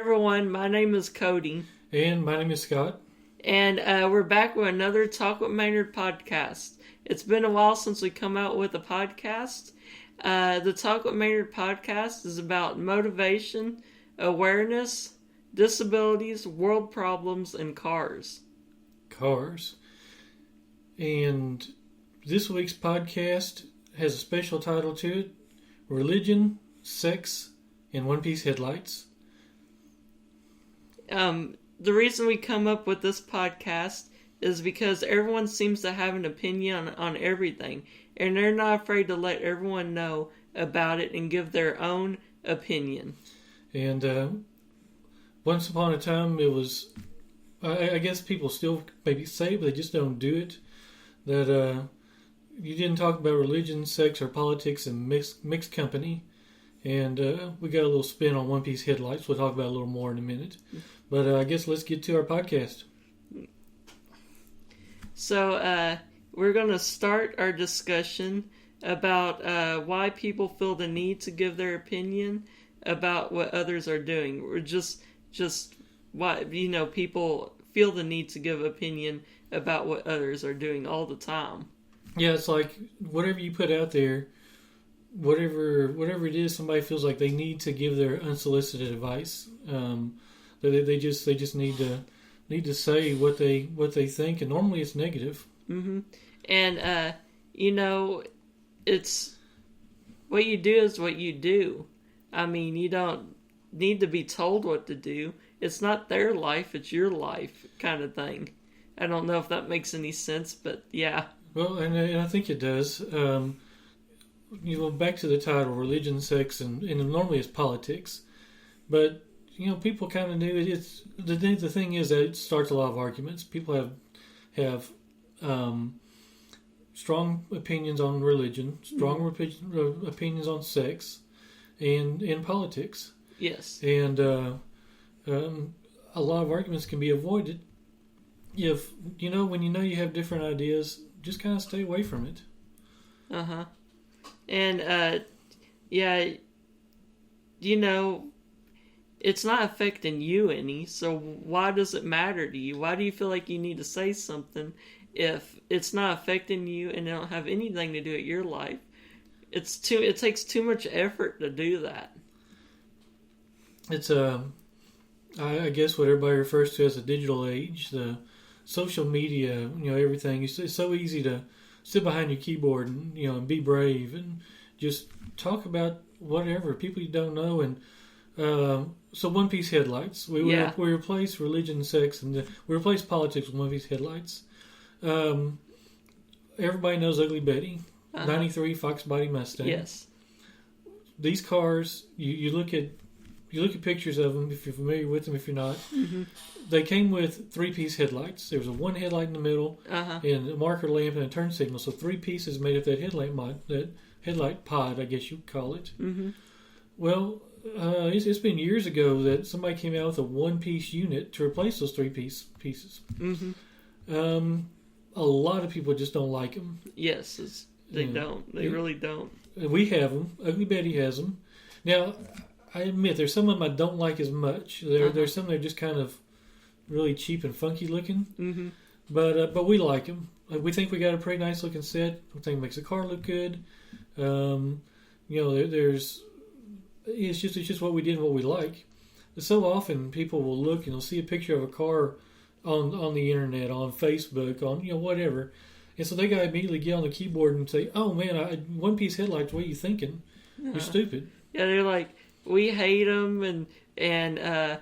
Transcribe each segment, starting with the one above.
Everyone, my name is Cody. And my name is Scott. And we're back with another Talk With Maynard Podcast. It's been a while since we come out with a podcast. The Talk With Maynard Podcast is about motivation, awareness, disabilities, world problems, and cars. And this week's podcast has a special title to it: Religion, Sex, and One-Piece Headlights. The reason we come up with this podcast is because everyone seems to have an opinion on everything, and they're not afraid to let everyone know about it and give their own opinion. And once upon a time, it was, I guess people still maybe say it, but they just don't do it, that you didn't talk about religion, sex, or politics in mixed company. And we got a little spin on One-Piece Headlights. We'll talk about it a little more in a minute. But I guess let's get to our podcast. So we're going to start our discussion about why people feel the need to give their opinion about what others are doing. Or just why, people feel the need to give opinion about what others are doing all the time. Yeah, it's like whatever you put out there, whatever it is, somebody feels like they need to give their unsolicited advice. They just need to say what they think, and normally it's negative. Mm-hmm. And it's what you do is what you do. I mean, you don't need to be told what to do. It's not their life; it's your life, kind of thing. I don't know if that makes any sense, but yeah. Well, and I think it does. Back to the title, religion, sex, and normally it's politics. But, people kind of knew it. It's the thing is that it starts a lot of arguments. People have strong opinions on religion, strong opinions on sex, and politics. Yes. And a lot of arguments can be avoided if, when you have different ideas, just kind of stay away from it. Uh-huh. And, it's not affecting you any, so why does it matter to you? Why do you feel like you need to say something if it's not affecting you and it don't have anything to do with your life? It takes too much effort to do that. It's, I guess what everybody refers to as a digital age, the social media, everything. It's so easy to sit behind your keyboard and and be brave and just talk about whatever people you don't know. And so One-Piece Headlights, we replace religion, sex, and we replace politics with One-Piece Headlights. Everybody knows Ugly Betty, 93 Fox Body Mustang. Yes. These cars, you look at pictures of them if you're familiar with them. If you're not, mm-hmm. They came with 3-piece headlights. There was a one headlight in the middle, and a marker lamp and a turn signal. So 3 pieces made up that headlight pod, I guess you'd call it. Mm-hmm. Well, it's been years ago that somebody came out with a 1-piece unit to replace those 3-piece pieces. Mm-hmm. A lot of people just don't like them. Yes, they don't. They really don't. We have them. Ugly Betty has them. Now, I admit there's some of them I don't like as much. There's some that are just kind of really cheap and funky looking. Mm-hmm. But we like them. We think we got a pretty nice looking set. We think it makes the car look good. It's just what we did and what we like. So often people will look and they'll see a picture of a car on the internet, on Facebook, on whatever, and so they got to immediately get on the keyboard and say, "Oh man, One-Piece Headlights. What are you thinking? You're stupid." Yeah, they're like, we hate them, and I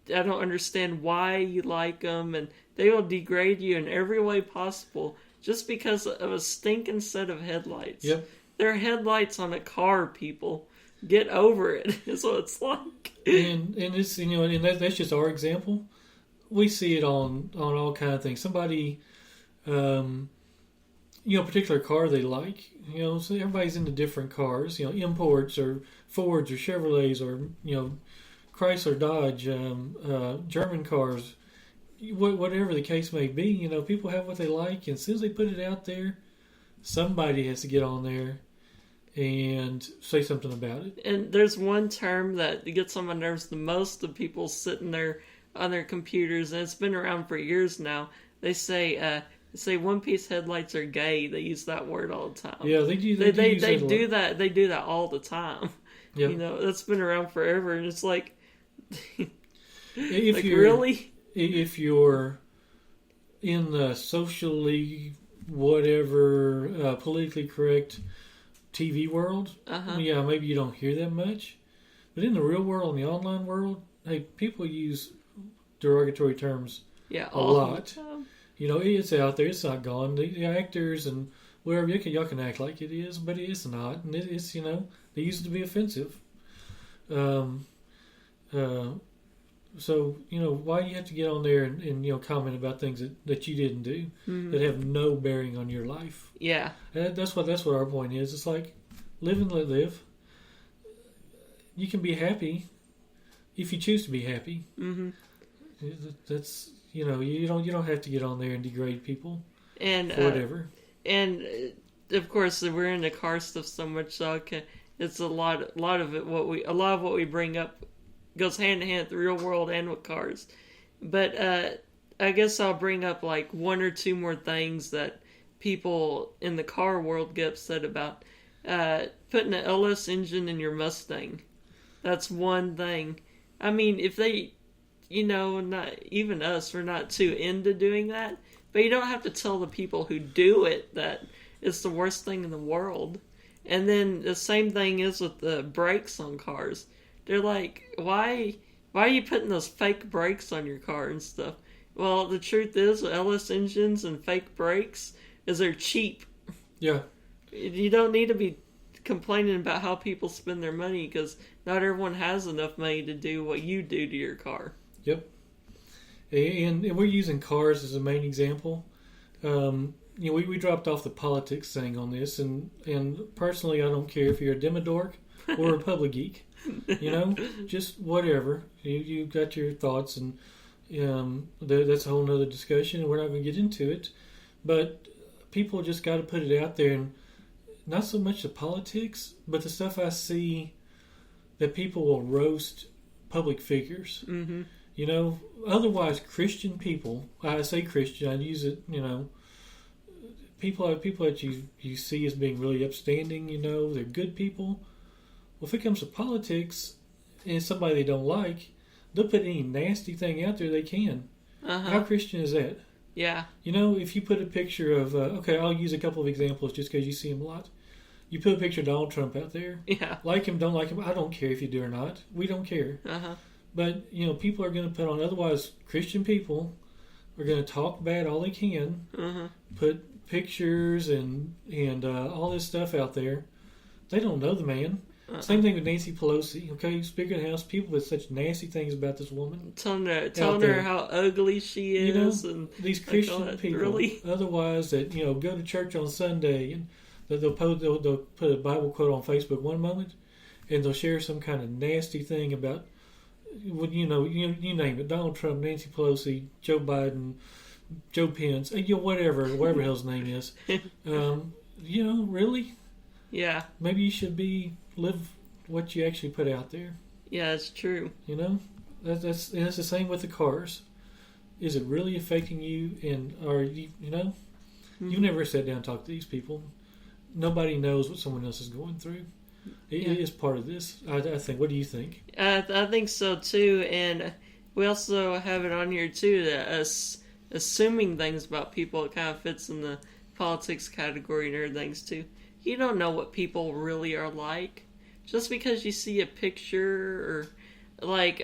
don't understand why you like them, and they will degrade you in every way possible just because of a stinking set of headlights. Yep. They're headlights on a car, people. Get over it. Is what it's like. And it's and that's just our example. We see it on all kind of things. Somebody, a particular car they like. So everybody's into different cars. Imports or Fords or Chevrolets or Chrysler, Dodge, German cars, whatever the case may be. People have what they like, and as soon as they put it out there, somebody has to get on there and say something about it. And there's one term that gets on my nerves the most of people sitting there on their computers, and it's been around for years now. They say one-piece headlights are gay. They use that word all the time. Yeah, they do. They do that. They do that all the time. Yep. You know, that's been around forever, and it's like, if really, if you're in the socially whatever politically correct TV world, yeah, maybe you don't hear that much. But in the real world, in the online world, hey, people use derogatory terms a lot. You know, it's out there. It's not gone. The actors and wherever y'all can act like it is, but it's not. And it's, you know, they use it to be offensive. So, you know, why do you have to get on there and you know, comment about things that you didn't do that have no bearing on your life? Yeah. That's what our point is. It's like, live and let live. You can be happy if you choose to be happy. Mm-hmm. That's, you know, you don't have to get on there and degrade people and for whatever. And of course, we're into car stuff so much, so it's a lot of what we bring up goes hand in hand with the real world and with cars. But I guess I'll bring up like one or two more things that people in the car world get upset about. Putting an LS engine in your Mustang. That's one thing. I mean, if they, you know, not even us, we're not too into doing that. But you don't have to tell the people who do it that it's the worst thing in the world. And then the same thing is with the brakes on cars. They're like, why are you putting those fake brakes on your car and stuff? Well, the truth is, LS engines and fake brakes is they're cheap. Yeah. You don't need to be complaining about how people spend their money because not everyone has enough money to do what you do to your car. Yep. And we're using cars as a main example. You know, we dropped off the politics thing on this, and personally, I don't care if you're a Demodork or a Republic geek. You know, just whatever. You got your thoughts, and that's a whole nother discussion, and we're not going to get into it. But people just got to put it out there, and not so much the politics, but the stuff I see that people will roast public figures. Mm-hmm. You know, otherwise Christian people, I say Christian, I use it, you know, people that you see as being really upstanding, you know, they're good people. Well, if it comes to politics and it's somebody they don't like, they'll put any nasty thing out there they can. How Christian is that? Yeah. You know, if you put a picture of, okay, I'll use a couple of examples just because you see him a lot. You put a picture of Donald Trump out there. Yeah. Like him, don't like him. I don't care if you do or not. We don't care. But, you know, people are going to put on, otherwise Christian people are going to talk bad all they can, put pictures and all this stuff out there. They don't know the man. Same thing with Nancy Pelosi. Okay, Speaker of the House, people with such nasty things about this woman. Telling her how ugly she is. You know, and these Christian people, really? Otherwise that, you know, go to church on Sunday and they'll put a Bible quote on Facebook one moment and they'll share some kind of nasty thing about, you know, you name it, Donald Trump, Nancy Pelosi, Joe Biden, Joe Pence, you know, whatever his name is. You know, really? Yeah. Maybe you should live what you actually put out there. Yeah, it's true. You know, that's the same with the cars. Is it really affecting you? And are you know, you've never sat down and talked to these people. Nobody knows what someone else is going through. It is part of this, I think. What do you think? I think so too, and we also have it on here too that assuming things about people, it kind of fits in the politics category and everything too. You don't know what people really are like. Just because you see a picture or like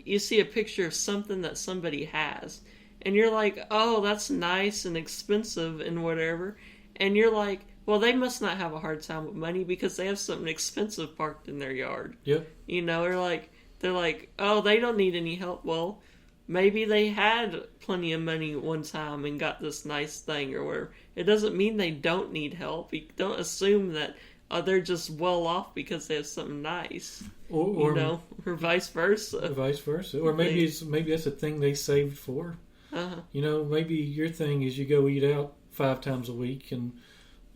you see a picture of something that somebody has and you're like, oh, that's nice and expensive and whatever, and you're like, well, they must not have a hard time with money because they have something expensive parked in their yard. Yep. You know, they're like, oh, they don't need any help. Well, maybe they had plenty of money at one time and got this nice thing or whatever. It doesn't mean they don't need help. You don't assume that they're just well off because they have something nice. Or you know, or vice versa. Vice versa. Or maybe that's a thing they saved for. You know, maybe your thing is you go eat out 5 times a week and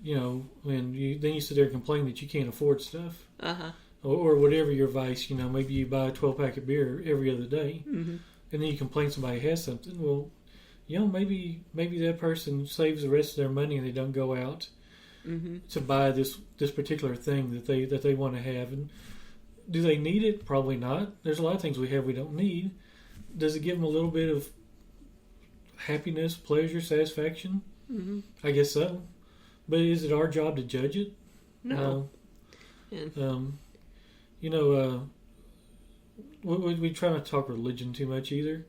and then you sit there and complain that you can't afford stuff. Uh-huh. Or whatever your vice, maybe you buy a 12-pack of beer every other day, Mm-hmm. and then you complain somebody has something. Well, maybe that person saves the rest of their money and they don't go out to buy this particular thing that they want to have. And do they need it? Probably not. There's a lot of things we have we don't need. Does it give them a little bit of happiness, pleasure, satisfaction? Mm-hmm. I guess so. But is it our job to judge it? No. We try not to talk religion too much either.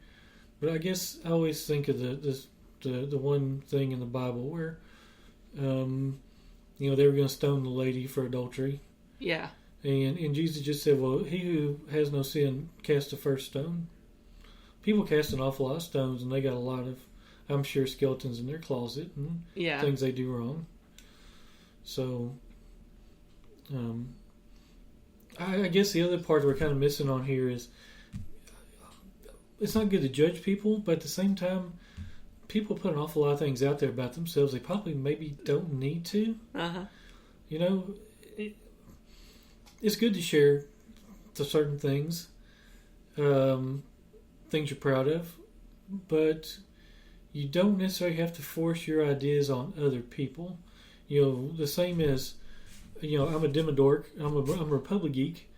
But I guess I always think of the one thing in the Bible where, they were going to stone the lady for adultery. Yeah. And Jesus just said, well, he who has no sin cast the first stone. People cast an awful lot of stones, and they got a lot of, I'm sure, skeletons in their closet and things they do wrong. So, I guess the other part we're kind of missing on here is it's not good to judge people, but at the same time, people put an awful lot of things out there about themselves they probably maybe don't need to. Uh-huh. It's good to share the certain things, things you're proud of, but you don't necessarily have to force your ideas on other people. The same as, I'm a Demodork, I'm a Republic geek.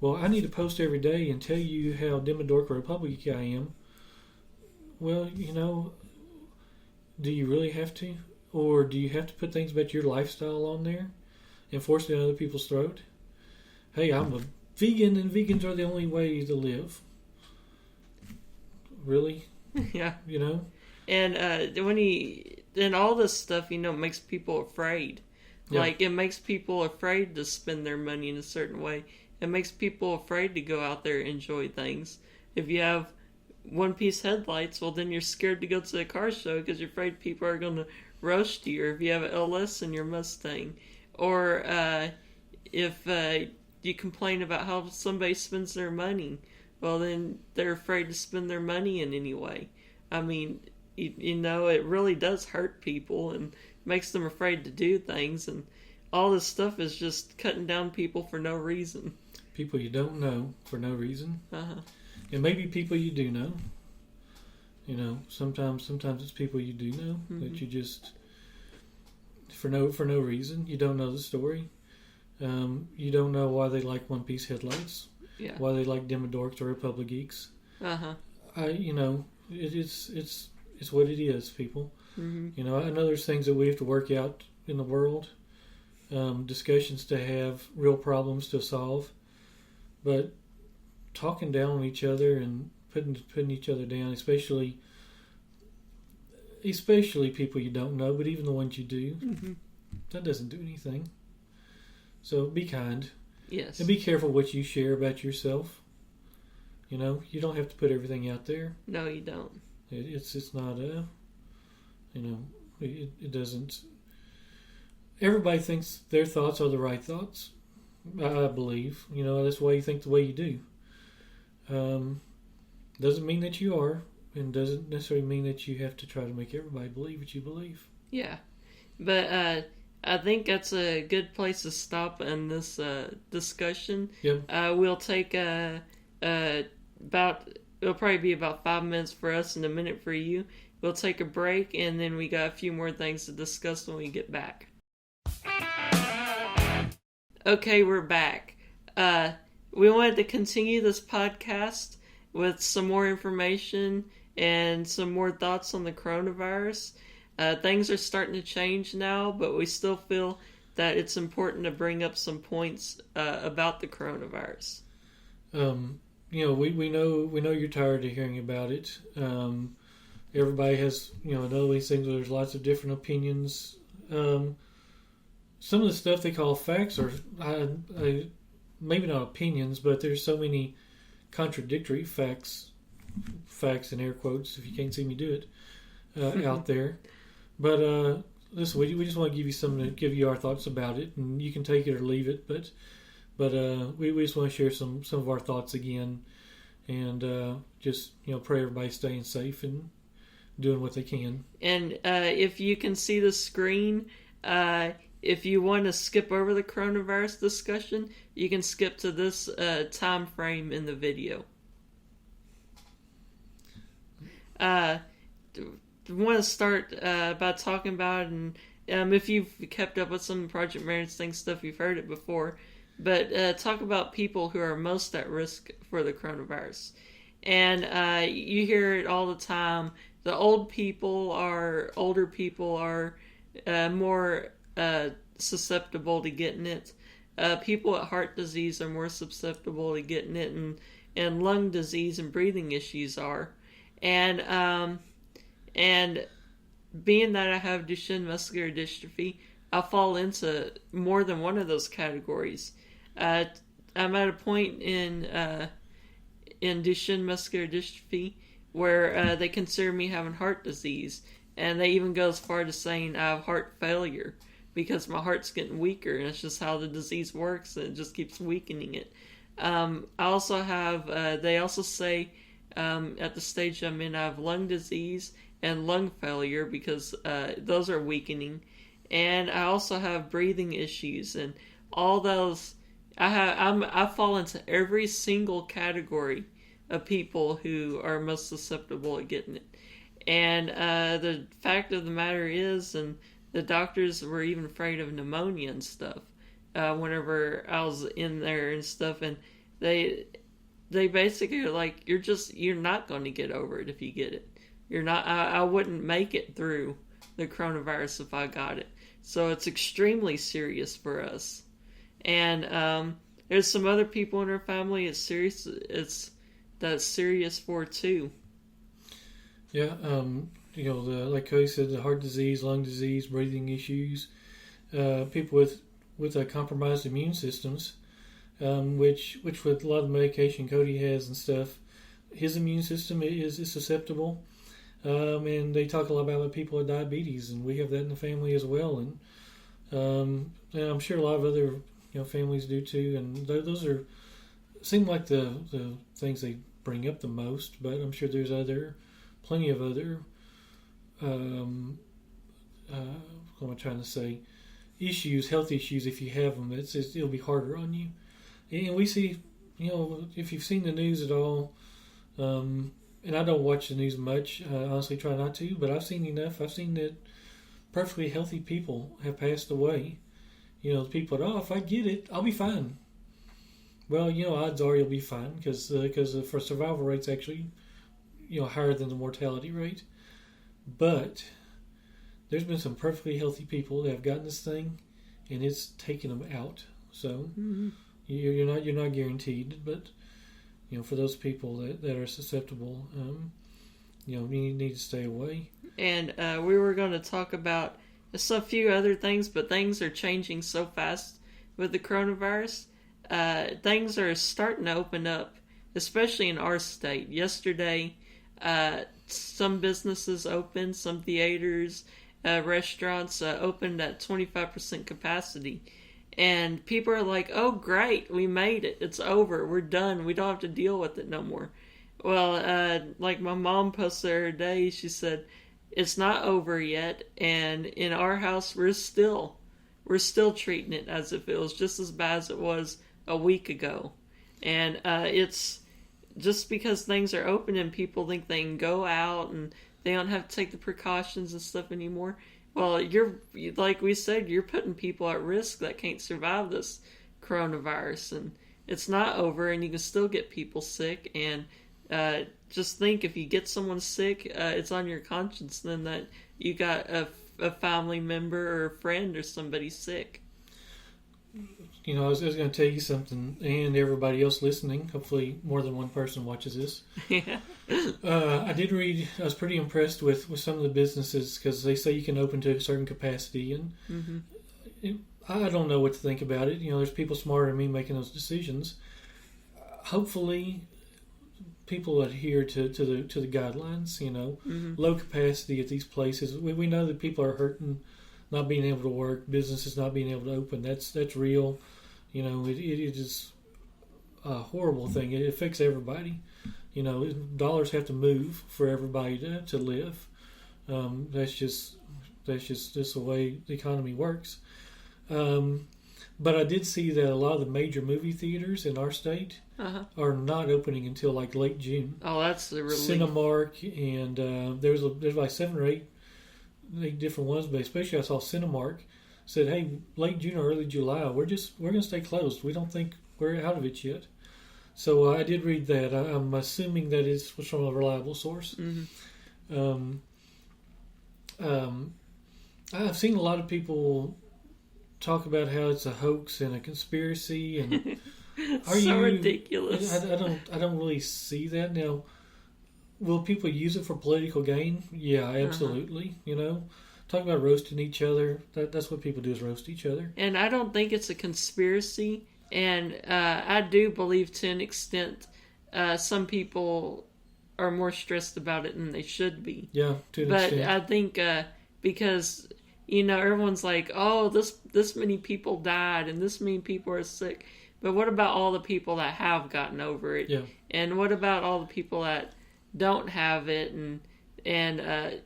Well, I need to post every day and tell you how Demodork or Republic geek I am. Well, do you really have to? Or do you have to put things about your lifestyle on there and force it down other people's throat? Hey, I'm a vegan and vegans are the only way to live. Really? Yeah. And and all this stuff, makes people afraid. Yeah. Like, it makes people afraid to spend their money in a certain way. It makes people afraid to go out there and enjoy things. If you have one-piece headlights, well, then you're scared to go to the car show because you're afraid people are going to roast you. Or if you have an LS in your Mustang. Or if you complain about how somebody spends their money, well, then they're afraid to spend their money in any way. I mean, it really does hurt people and makes them afraid to do things. And all this stuff is just cutting down people for no reason. People you don't know for no reason. Uh-huh. And maybe people you do know. Sometimes it's people you do know that you just for no reason. You don't know the story. You don't know why they like one-piece headlights. Yeah. Why they like Demodorks or Republic geeks. Uh-huh. It's what it is, people. Mm-hmm. I know there's things that we have to work out in the world, discussions to have, real problems to solve, but talking down on each other and putting each other down, especially people you don't know, but even the ones you do, that doesn't do anything. So be kind. Yes. And be careful what you share about yourself. You don't have to put everything out there. No, you don't. It's not it doesn't. Everybody thinks their thoughts are the right thoughts. I believe. That's why you think the way you do. Doesn't mean that you are, and doesn't necessarily mean that you have to try to make everybody believe what you believe. Yeah. But I think that's a good place to stop in this discussion. Yeah. We'll take it'll probably be about 5 minutes for us and a minute for you. We'll take a break, and then we got a few more things to discuss when we get back. Okay, we're back. We wanted to continue this podcast with some more information and some more thoughts on the coronavirus. Things are starting to change now, but we still feel that it's important to bring up some points about the coronavirus. We know you're tired of hearing about it. Everybody has, another these things where there's lots of different opinions. Some of the stuff they call facts are maybe not opinions, but there's so many contradictory facts in air quotes, if you can't see me do it, out there. But listen, we just want to give you something to give you our thoughts about it, and you can take it or leave it. But we just want to share some of our thoughts again, and just pray everybody's staying safe and doing what they can. And if you can see the screen, if you want to skip over the coronavirus discussion, you can skip to this time frame in the video. I want to start by talking about, and if you've kept up with some Project Maynard thing stuff, you've heard it before, but talk about people who are most at risk for the coronavirus. And you hear it all the time. The older people are more susceptible to getting it. People with heart disease are more susceptible to getting it, and lung disease and breathing issues are. And being that I have Duchenne muscular dystrophy, I fall into more than one of those categories. I'm at a point in Duchenne muscular dystrophy where they consider me having heart disease, and they even go as far to saying I have heart failure because my heart's getting weaker, and it's just how the disease works, and it just keeps weakening it. I also have, they also say at the stage I'm in, I have lung disease and lung failure because those are weakening, and I also have breathing issues, and all those. I fall into every single category of people who are most susceptible at getting it. And the fact of the matter is, and the doctors were even afraid of pneumonia and stuff whenever I was in there and stuff, and they basically are like, you're not going to get over it if you get it. You're not. I wouldn't make it through the coronavirus if I got it. So it's extremely serious for us. And there's some other people in our family that's serious for too. Yeah, like Cody said, the heart disease, lung disease, breathing issues, people with compromised immune systems, which with a lot of the medication Cody has and stuff, his immune system is susceptible. And they talk a lot about people with diabetes, and we have that in the family as well. And I'm sure a lot of other families do too. And those seem like the things they bring up the most. But I'm sure there's plenty of other what am I trying to say? Health issues. If you have them, it'll be harder on you. And we see, if you've seen the news at all. And I don't watch the news much. I honestly try not to, but I've seen enough. I've seen that perfectly healthy people have passed away. People that, if I get it, I'll be fine. Well, odds are you'll be fine because for survival rate's actually, higher than the mortality rate. But there's been some perfectly healthy people that have gotten this thing, and it's taken them out. So you're not guaranteed, but. For those people that are susceptible, you need to stay away. And we were going to talk about just a few other things, but things are changing so fast with the coronavirus. Things are starting to open up, especially in our state. Yesterday, some businesses opened, some theaters, restaurants opened at 25% capacity. And people are like, oh, great, we made it. It's over. We're done. We don't have to deal with it no more. Well, like my mom posted the other day, she said, it's not over yet. And in our house, we're still treating it as if it was just as bad as it was a week ago. And it's just because things are open and people think they can go out and they don't have to take the precautions and stuff anymore. Well, like we said, you're putting people at risk that can't survive this coronavirus, and it's not over, and you can still get people sick. And just think, if you get someone sick, it's on your conscience then that you got a family member or a friend or somebody sick. I was going to tell you something, and everybody else listening. Hopefully, more than one person watches this. Yeah. I did read. I was pretty impressed with some of the businesses because they say you can open to a certain capacity, and I don't know what to think about it. There's people smarter than me making those decisions. Hopefully, people adhere to the guidelines. Low capacity at these places. We know that people are hurting. Not being able to work, businesses not being able to open, that's real. It is a horrible thing. It affects everybody. Dollars have to move for everybody to live. That's just the way the economy works. But I did see that a lot of the major movie theaters in our state are not opening until like late June. Oh, that's the relief. Cinemark, and there's like 7 or 8 different ones, but especially I saw Cinemark said, "Hey, late June or early July, we're going to stay closed. We don't think we're out of it yet." So I did read that. I'm assuming that it was from a reliable source. Mm-hmm. I've seen a lot of people talk about how it's a hoax and a conspiracy, and ridiculous. I don't really see that now. Will people use it for political gain? Yeah, absolutely. Talk about roasting each other. That's what people do, is roast each other. And I don't think it's a conspiracy. And I do believe, to an extent, some people are more stressed about it than they should be. Yeah, to an extent. But I think because everyone's like, "Oh, this many people died and this many people are sick." But what about all the people that have gotten over it? Yeah. And what about all the people that don't have it? And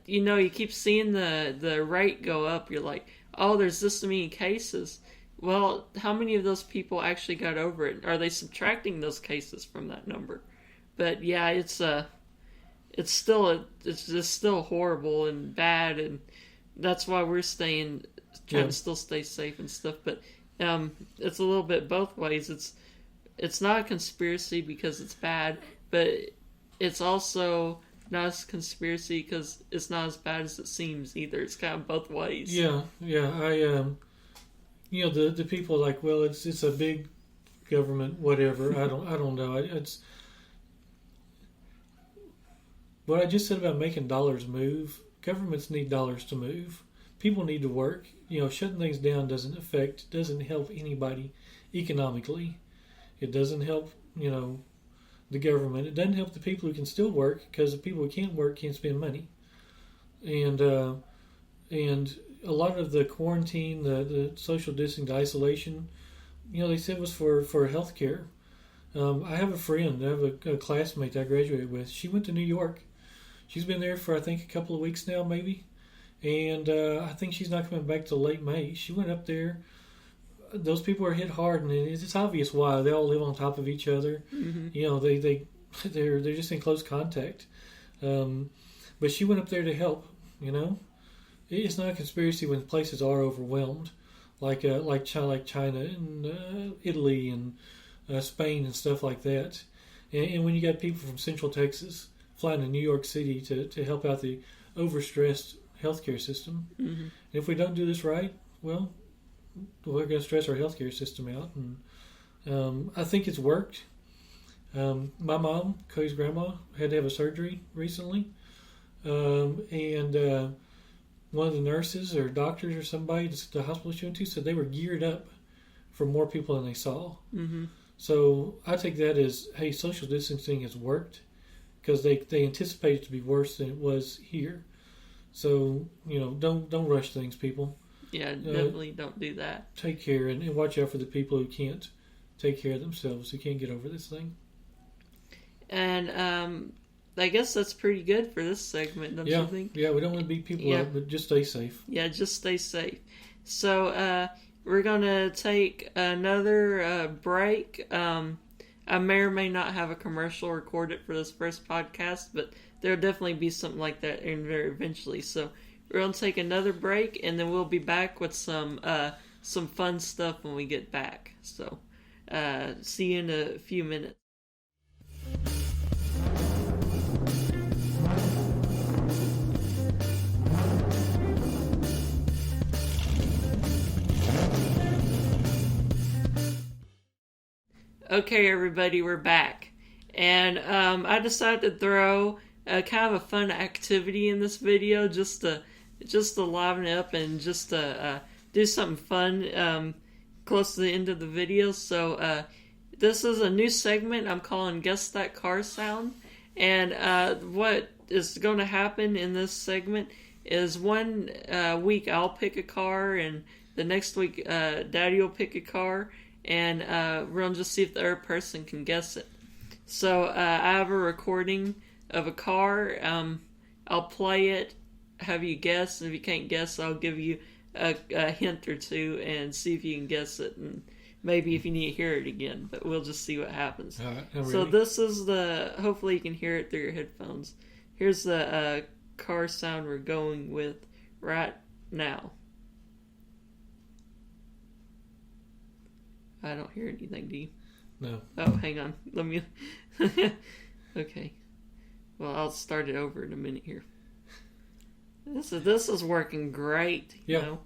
you keep seeing the rate go up. You're like, "Oh, there's this many cases." Well, how many of those people actually got over it? Are they subtracting those cases from that number? But yeah, it's just still horrible and bad, and that's why we're trying to still stay safe and stuff. But it's a little bit both ways. It's not a conspiracy because it's bad, but it's also not a conspiracy because it's not as bad as it seems either. It's kind of both ways. Yeah. The people are like, well, it's a big government, whatever. I don't know. It's what I just said about making dollars move. Governments need dollars to move. People need to work. Shutting things down doesn't help anybody economically. It doesn't help, the government. It doesn't help the people who can still work, because the people who can't work can't spend money. And a lot of the quarantine, the social distancing, the isolation, they said was for health care. I have a friend, I have a classmate that I graduated with. She went to New York. She's been there for, I think, a couple of weeks now, maybe. And I think she's not coming back till late May. She went up there. Those people are hit hard, and it's obvious why. They all live on top of each other. Mm-hmm. They're just in close contact. But she went up there to help. It's not a conspiracy when places are overwhelmed, like China and Italy and Spain and stuff like that. And when you got people from Central Texas flying to New York City to help out the overstressed healthcare system. Mm-hmm. And if we don't do this right, well, we're going to stress our healthcare system out. And I think it's worked. My mom, Cody's grandma, had to have a surgery recently. And one of the nurses or doctors or somebody at the hospital she went to said they were geared up for more people than they saw. Mm-hmm. So I take that as, hey, social distancing has worked, because they anticipate it to be worse than it was here. So, don't rush things, people. Yeah, definitely don't do that. Take care and watch out for the people who can't take care of themselves, who can't get over this thing. And I guess that's pretty good for this segment, don't you think? Yeah, we don't want to beat people up, but just stay safe. Yeah, just stay safe. So we're going to take another break. I may or may not have a commercial recorded for this first podcast, but there'll definitely be something like that in there eventually. So we're going to take another break, and then we'll be back with some fun stuff when we get back. So see you in a few minutes. Okay, everybody, we're back. And I decided to throw kind of a fun activity in this video just to liven it up and just to do something fun close to the end of the video. So this is a new segment I'm calling Guess That Car Sound. And what is going to happen in this segment is one week I'll pick a car, and the next week Daddy will pick a car. And we're going to just see if the other person can guess it. So I have a recording of a car. I'll play it, have you guess. And if you can't guess, I'll give you a hint or two and see if you can guess it, and maybe if you need to hear it again. But we'll just see what happens. All right, so this is hopefully you can hear it through your headphones. Here's the car sound we're going with right now. I don't hear anything, do you? No. Oh, hang on. Let me... Okay. Well, I'll start it over in a minute here. This is working great. You know?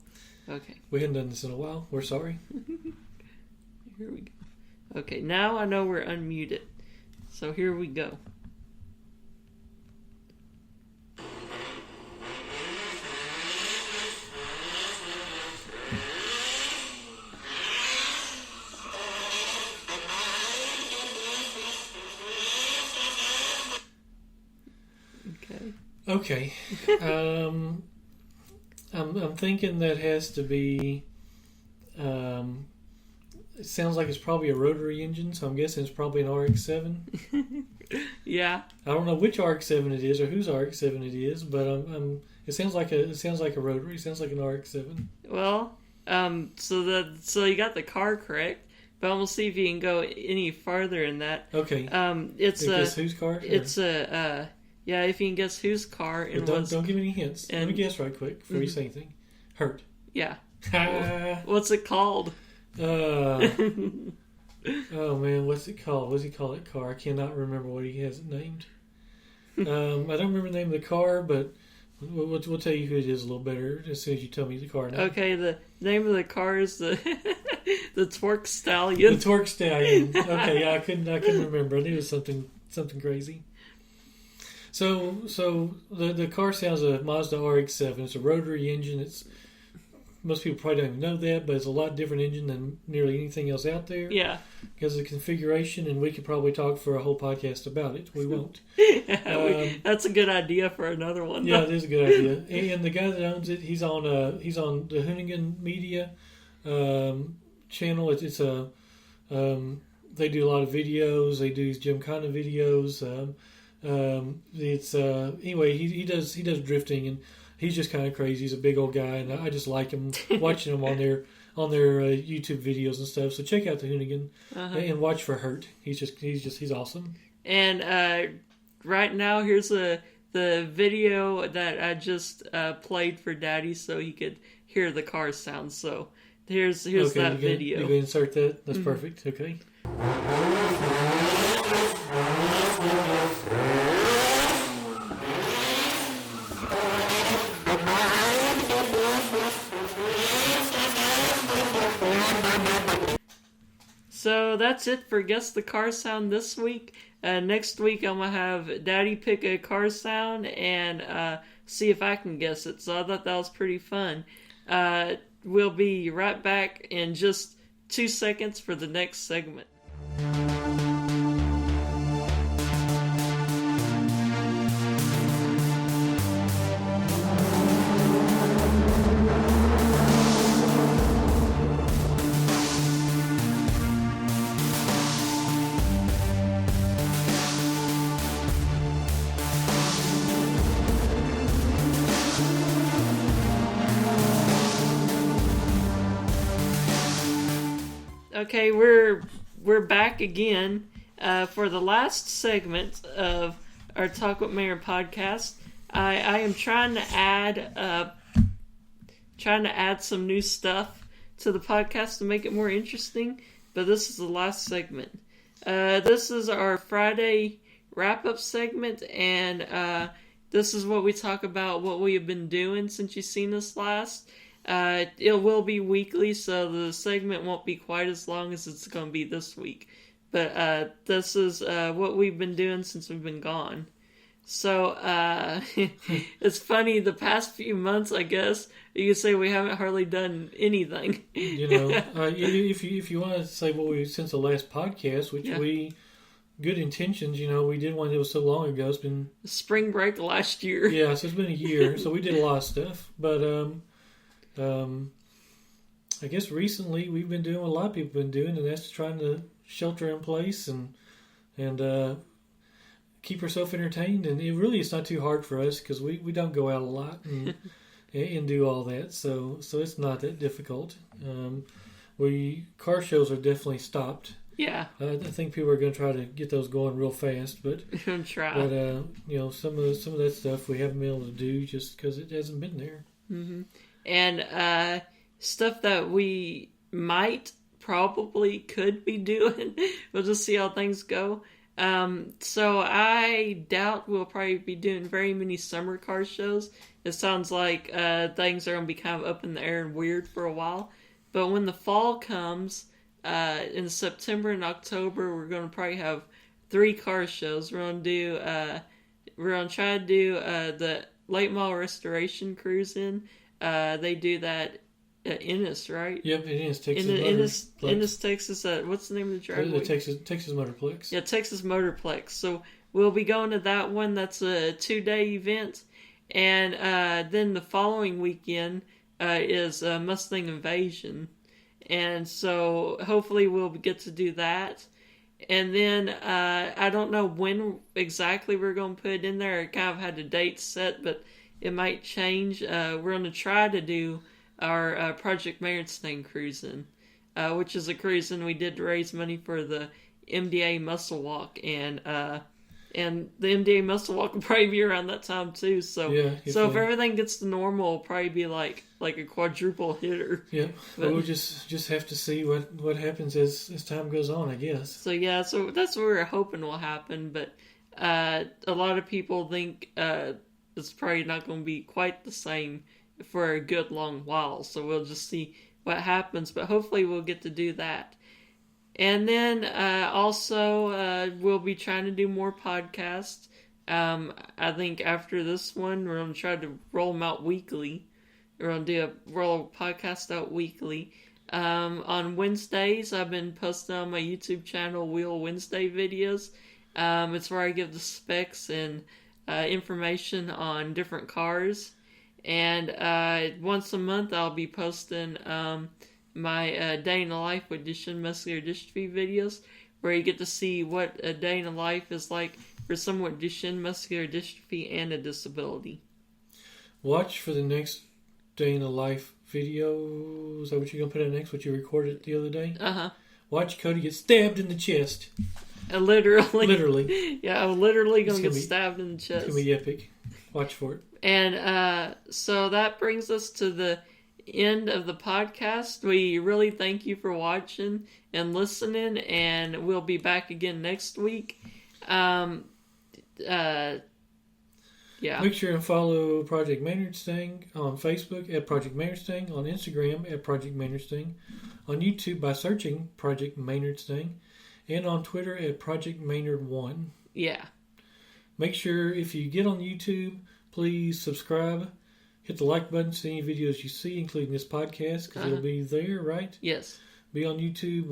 Okay. We haven't done this in a while. We're sorry. Here we go. Okay, now I know we're unmuted. So here we go. Okay. I'm thinking that has to be. It sounds like it's probably a rotary engine, so I'm guessing it's probably an RX-7. Yeah. I don't know which RX-7 it is or whose RX-7 it is, but it sounds like a rotary. It sounds like an RX-7. Well, so you got the car correct, but we'll see if you can go any farther in that. Okay. It's whose car? Or? It's yeah, if you can guess whose car and don't give me any hints. Let me guess right quick before you say anything. Hurt. Yeah. What's it called? Oh man, what's it called? What's he call that car? I cannot remember what he has it named. I don't remember the name of the car, but we'll tell you who it is a little better as soon as you tell me the car name. Okay, the name of the car is the Torque Stallion. The Torque Stallion. Okay, yeah, I couldn't remember. I knew it was something crazy. So the car sounds a Mazda RX-7. It's a rotary engine. Most people probably don't even know that, but it's a lot different engine than nearly anything else out there. Yeah. Because of the configuration, and we could probably talk for a whole podcast about it. We won't. That's a good idea for another one. Yeah, it is a good idea. And the guy that owns it, he's on the Hoonigan Media channel. They do a lot of videos. They do Gymkhana videos. Anyway, he does drifting, and he's just kind of crazy. He's a big old guy, and I just like him watching him on their YouTube videos and stuff. So check out the Hoonigan and watch for Hurt. He's awesome. And right now, here's the video that I just played for Daddy, so he could hear the car sound. So here's that video. You can insert that. That's perfect. Okay. So that's it for Guess the Car Sound this week. Next week I'm going to have Daddy pick a car sound and see if I can guess it. So I thought that was pretty fun. We'll be right back in just 2 seconds for the next segment. Okay, we're back again for the last segment of our Talk With Maynard podcast. I am trying to add some new stuff to the podcast to make it more interesting, but this is the last segment. This is our Friday wrap-up segment, and this is what we talk about, what we have been doing since you've seen us last. It will be weekly, so the segment won't be quite as long as it's going to be this week. But this is what we've been doing since we've been gone. So it's funny, the past few months, I guess, you could say we haven't hardly done anything. If you want to say what we since the last podcast, which we... Good intentions, we did one that was so long ago. It's been... Spring break last year. Yeah, so it's been a year. So we did a lot of stuff. But... I guess recently we've been doing what a lot of people have been doing, and that's trying to shelter in place and keep ourselves entertained. And it's not too hard for us because we don't go out a lot. And and do all that. So it's not that difficult. Car shows are definitely stopped. Yeah. I think people are going to try to get those going real fast, but try. But some of that stuff we haven't been able to do just because it hasn't been there. Mm-hmm. And stuff that we probably could be doing. We'll just see how things go. So I doubt we'll probably be doing very many summer car shows. It sounds like things are going to be kind of up in the air and weird for a while. But when the fall comes, in September and October, we're going to probably have 3 car shows. We're going to try to do the late model restoration cruise in. They do that at Ennis, right? Yep, Ennis, Texas. Ennis, Texas. What's the name of the driveway? The Texas Motorplex. Yeah, Texas Motorplex. So we'll be going to that one. That's a 2-day event. And then the following weekend is Mustang Invasion. And so hopefully we'll get to do that. And then I don't know when exactly we're going to put it in there. I kind of had a date set, but it might change. We're going to try to do our Project Maynard cruising, which is a cruising we did to raise money for the MDA Muscle Walk. And the MDA Muscle Walk will probably be around that time too. So if everything gets to normal, it'll probably be like a quadruple hitter. Yeah, but we'll just have to see what happens as time goes on, I guess. So so that's what we're hoping will happen. But a lot of people think it's probably not going to be quite the same for a good long while. So we'll just see what happens. But hopefully we'll get to do that. And then also we'll be trying to do more podcasts. I think after this one, we're going to try to roll them out weekly. We're going to roll a podcast out weekly. On Wednesdays, I've been posting on my YouTube channel Wheel Wednesday videos. It's where I give the specs and information on different cars. And once a month, I'll be posting my Day in the Life with Duchenne Muscular Dystrophy videos, where you get to see what a day in the life is like for someone with Duchenne Muscular Dystrophy and a disability. Watch for the next Day in the Life video. Is that what you're going to put in next? What you recorded the other day? Uh-huh. Watch Cody get stabbed in the chest. Literally. Yeah, I'm literally going to get stabbed in the chest. It's going to be epic. Watch for it. And so that brings us to the end of the podcast. We really thank you for watching and listening, and we'll be back again next week. Make sure to follow Project Maynard on Facebook at Project Maynard on Instagram at Project Maynard on YouTube by searching Project Maynard and on Twitter at Project Maynard 1. Yeah. Make sure if you get on YouTube, please subscribe. Hit the like button to any videos you see, including this podcast, because it'll be there, right? Yes. Be on YouTube.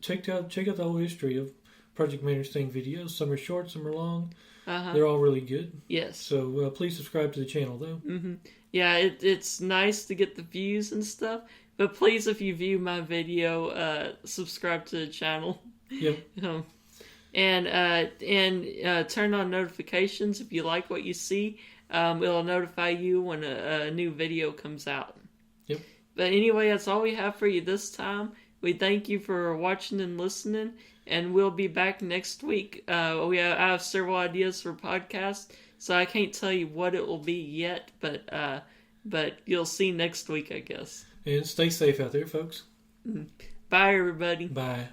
Check out the whole history of Project Maynard videos. Some are short, some are long. They're all really good. Yes. So please subscribe to the channel, though. Mm-hmm. Yeah, it's nice to get the views and stuff. But please, if you view my video, subscribe to the channel. Yep. And turn on notifications if you like what you see. It'll notify you when a new video comes out. Yep. But anyway, that's all we have for you this time. We thank you for watching and listening, and we'll be back next week. I have several ideas for podcasts, so I can't tell you what it will be yet, but you'll see next week, I guess. And stay safe out there, folks. Bye, everybody. Bye.